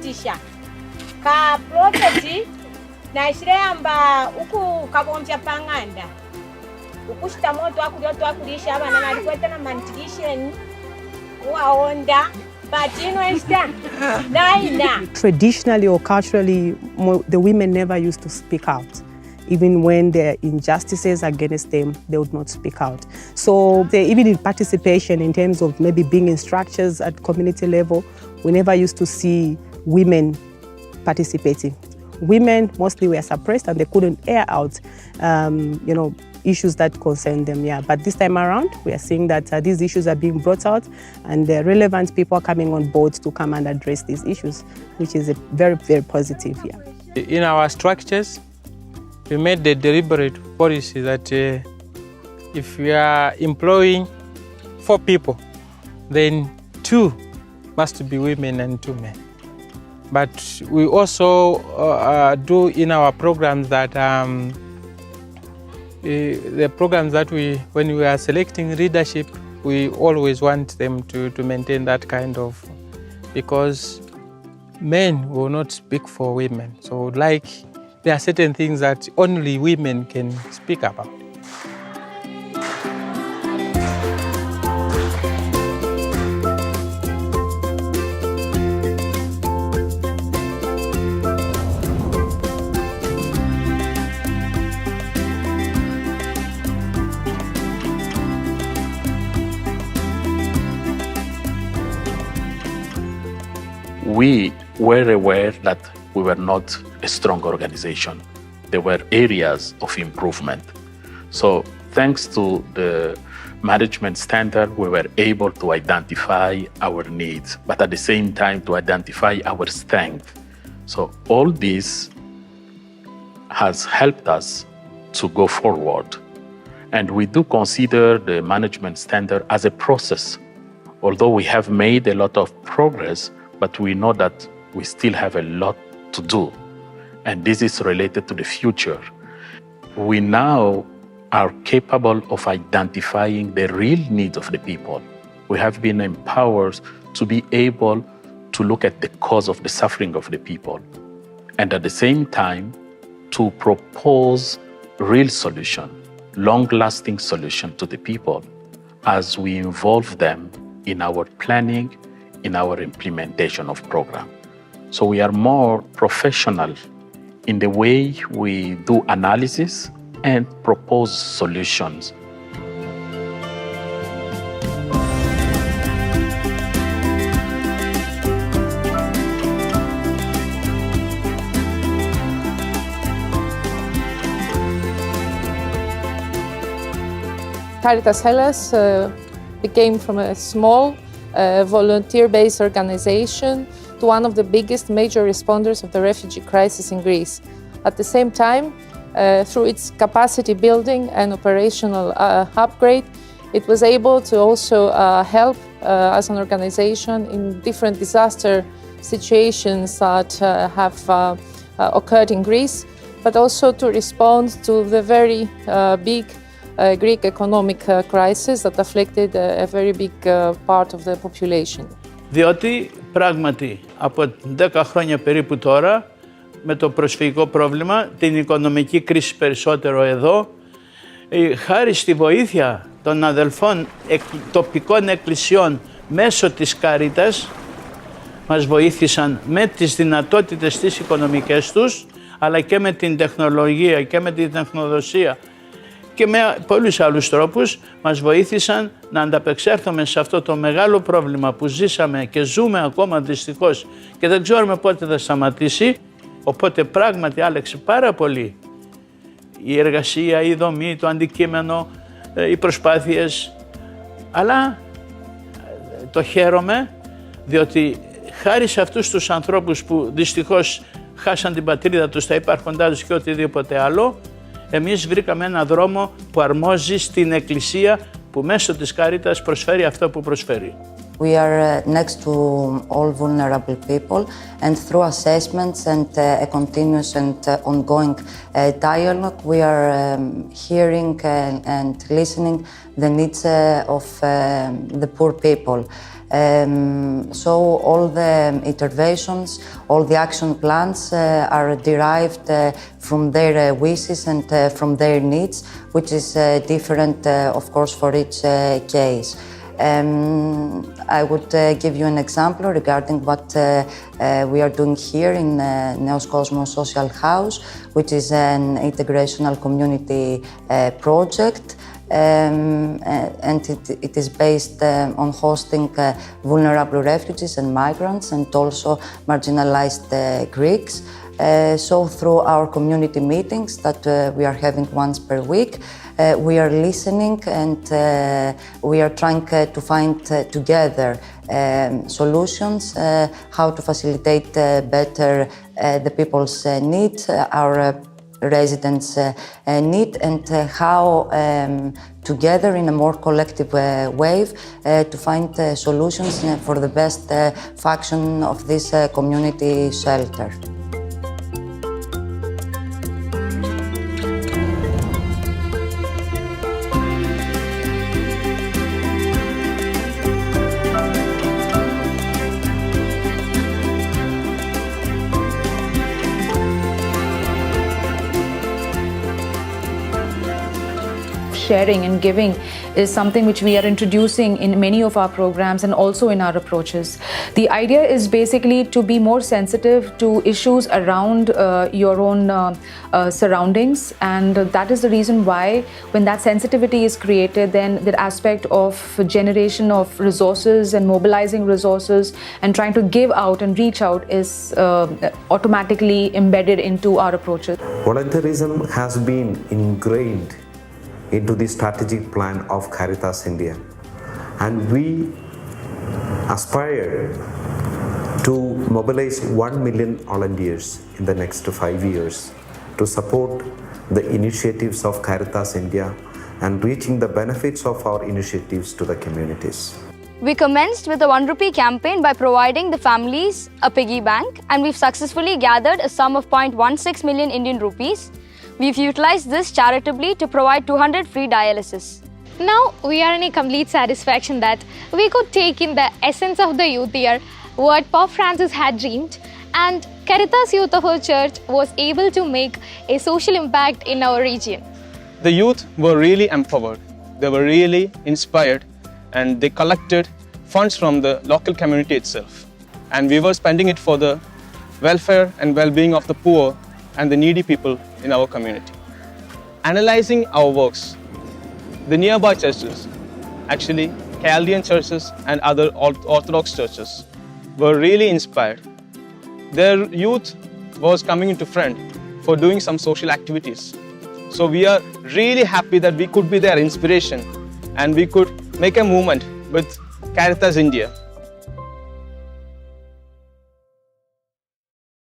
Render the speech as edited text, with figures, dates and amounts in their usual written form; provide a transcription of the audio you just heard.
kudzidzisha ka prophet na ishireyamba uku kabombya pang'anda ukushita moto akulisha abana nalikweta na nutrition waonda. But you know, traditionally or culturally, the women never used to speak out. Even when there are injustices against them, they would not speak out. So even in participation in terms of maybe being in structures at community level, we never used to see women participating. Women mostly were suppressed and they couldn't air out, issues that concern them. Yeah, but this time around, we are seeing that these issues are being brought out, and the relevant people are coming on board to come and address these issues, which is a very, very positive. Yeah. In our structures, we made the deliberate policy that if we are employing 4 people, then 2 must be women and 2 men. But we also do in our programs that the programs that when we are selecting leadership, we always want them to maintain that kind of, because men will not speak for women. So there are certain things that only women can speak about. We were aware that we were not a strong organization. There were areas of improvement. So thanks to the management standard, we were able to identify our needs, but at the same time to identify our strength. So all this has helped us to go forward. And we do consider the management standard as a process. Although we have made a lot of progress, but we know that we still have a lot to do. And this is related to the future. We now are capable of identifying the real needs of the people. We have been empowered to be able to look at the cause of the suffering of the people, and at the same time, to propose real solution, long-lasting solution to the people as we involve them in our planning, in our implementation of program. So we are more professional in the way we do analysis and propose solutions. Caritas Hellas became from a small volunteer-based organization to one of the biggest major responders of the refugee crisis in Greece. At the same time, through its capacity building and operational upgrade, it was able to also help as an organization in different disaster situations that have occurred in Greece, but also to respond to the very big Greek economic crisis that afflicted a very big part of the population. Διότι πράγματι από 10 χρόνια περίπου τώρα, με το προσφυγικό πρόβλημα, την οικονομική κρίση περισσότερο εδώ, χάρη στη βοήθεια των αδελφών τοπικών εκκλησιών μέσω της Caritas, μας βοήθησαν με τις δυνατότητες τις οικονομικές τους, αλλά και με την τεχνολογία και με την τεχνοδοσία και με πολλούς άλλους τρόπους μας βοήθησαν να ανταπεξέλθουμε σε αυτό το μεγάλο πρόβλημα που ζήσαμε και ζούμε ακόμα δυστυχώς και δεν ξέρουμε πότε θα σταματήσει. Οπότε πράγματι άλλαξε πάρα πολύ η εργασία, η δομή, το αντικείμενο, οι προσπάθειες. Αλλά το χαίρομαι διότι χάρη σε αυτούς τους ανθρώπους που δυστυχώς χάσαν την πατρίδα τους, τα υπάρχοντά τους και οτιδήποτε άλλο, εμείς βρήκαμε ένα δρόμο που αρμόζει στην Εκκλησία που μέσω της Caritas προσφέρει αυτό που προσφέρει. We are next to all vulnerable people, and through assessments and a continuous and ongoing dialogue, we are hearing and listening the needs of the poor people. So all the interventions, all the action plans are derived from their wishes and from their needs, which is different, of course, for each case. I would give you an example regarding what we are doing here in Neos Cosmos Social House, which is an integrational community project. And it is based on hosting vulnerable refugees and migrants and also marginalized Greeks. So through our community meetings that we are having once per week, we are listening and we are trying to find together solutions, how to facilitate better the people's needs, our residents' need, and how together in a more collective way to find solutions for the best function of this community shelter. Sharing and giving is something which we are introducing in many of our programs and also in our approaches. The idea is basically to be more sensitive to issues around your own surroundings, and that is the reason why when that sensitivity is created, then the aspect of generation of resources and mobilizing resources and trying to give out and reach out is automatically embedded into our approaches. Volunteerism has been ingrained into the strategic plan of Caritas India, and we aspire to mobilize 1 million volunteers in the next 5 years to support the initiatives of Caritas India and reaching the benefits of our initiatives to the communities. We commenced with a 1 rupee campaign by providing the families a piggy bank, and we've successfully gathered a sum of 0.16 million Indian rupees. We've utilized this charitably to provide 200 free dialysis. Now we are in a complete satisfaction that we could take in the essence of the youth year, what Pope Francis had dreamed, and Caritas Youth of our church was able to make a social impact in our region. The youth were really empowered, they were really inspired, and they collected funds from the local community itself. And we were spending it for the welfare and well-being of the poor and the needy people in our community. Analyzing our works, the nearby churches, actually Chaldean churches and other Orthodox churches, were really inspired. Their youth was coming into front for doing some social activities. So we are really happy that we could be their inspiration and we could make a movement with Caritas India.